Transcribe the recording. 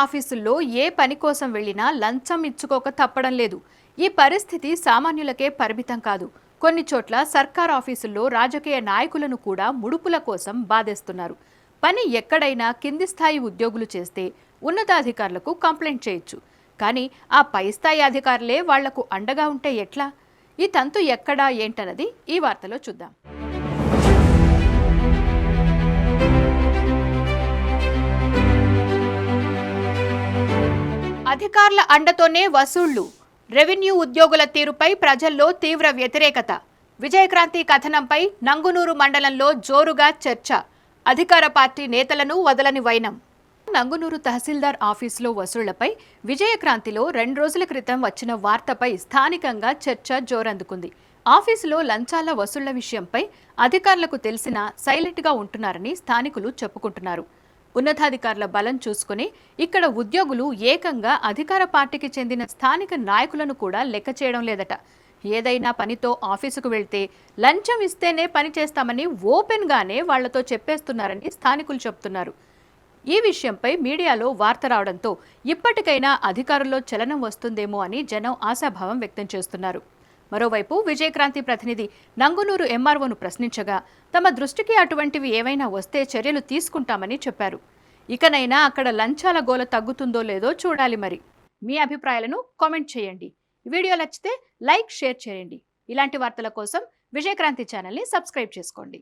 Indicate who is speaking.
Speaker 1: ఆఫీసుల్లో ఏ పని కోసం వెళ్ళినా లంచం ఇచ్చుకోక తప్పడం లేదు. ఈ పరిస్థితి సామాన్యులకే పరిమితం కాదు. కొన్ని చోట్ల సర్కార్ ఆఫీసుల్లో రాజకీయ నాయకులను కూడా ముడుపుల కోసం బాధేస్తున్నారు. పని ఎక్కడైనా కింది స్థాయి ఉద్యోగులు చేస్తే ఉన్నతాధికారులకు కంప్లైంట్ చేయొచ్చు. కానీ ఆ పై స్థాయి అధికారులే వాళ్లకు అండగా ఉంటే ఎట్లా? ఈ తంతు ఎక్కడా ఏంటన్నది ఈ వార్తలో చూద్దాం. అధికారుల అండతోనే వసూళ్లు. రెవెన్యూ ఉద్యోగుల తీరుపై ప్రజల్లో తీవ్ర వ్యతిరేకత. విజయక్రాంతి కథనంపై నంగునూరు మండలంలో జోరుగా చర్చ. అధికార పార్టీ నేతలను వదలని వైనం. నంగునూరు తహసీల్దార్ ఆఫీసులో వసూళ్లపై విజయక్రాంతిలో 2 రోజుల క్రితం వచ్చిన వార్తపై స్థానికంగా చర్చ జోరందుకుంది. ఆఫీసులో లంచాల వసూళ్ల విషయంపై అధికారులకు తెలిసినా సైలెంట్గా ఉంటున్నారని స్థానికులు చెప్పుకుంటున్నారు. ఉన్నతాధికారుల బలం చూసుకుని ఇక్కడ ఉద్యోగులు ఏకంగా అధికార పార్టీకి చెందిన స్థానిక నాయకులను కూడా లెక్క చేయడం లేదట. ఏదైనా పనితో ఆఫీసుకు వెళ్తే లంచం ఇస్తేనే పని చేస్తామని ఓపెన్గానే వాళ్లతో చెప్పేస్తున్నారని స్థానికులు చెప్తున్నారు. ఈ విషయంపై మీడియాలో వార్త రావడంతో ఇప్పటికైనా అధికారుల్లో చలనం వస్తుందేమో అని జనం ఆశాభావం వ్యక్తం చేస్తున్నారు. మరోవైపు విజయక్రాంతి ప్రతినిధి నంగునూరు ఎంఆర్ఓను ప్రశ్నించగా తమ దృష్టికి అటువంటివి ఏవైనా వస్తే చర్యలు తీసుకుంటామని చెప్పారు. ఇకనైనా అక్కడ లంచాల గోల తగ్గుతుందో లేదో చూడాలి. మరి మీ అభిప్రాయాలను కామెంట్ చేయండి. వీడియో నచ్చితే లైక్, షేర్ చేయండి. ఇలాంటి వార్తల కోసం విజయక్రాంతి ఛానల్ని సబ్స్క్రైబ్ చేసుకోండి.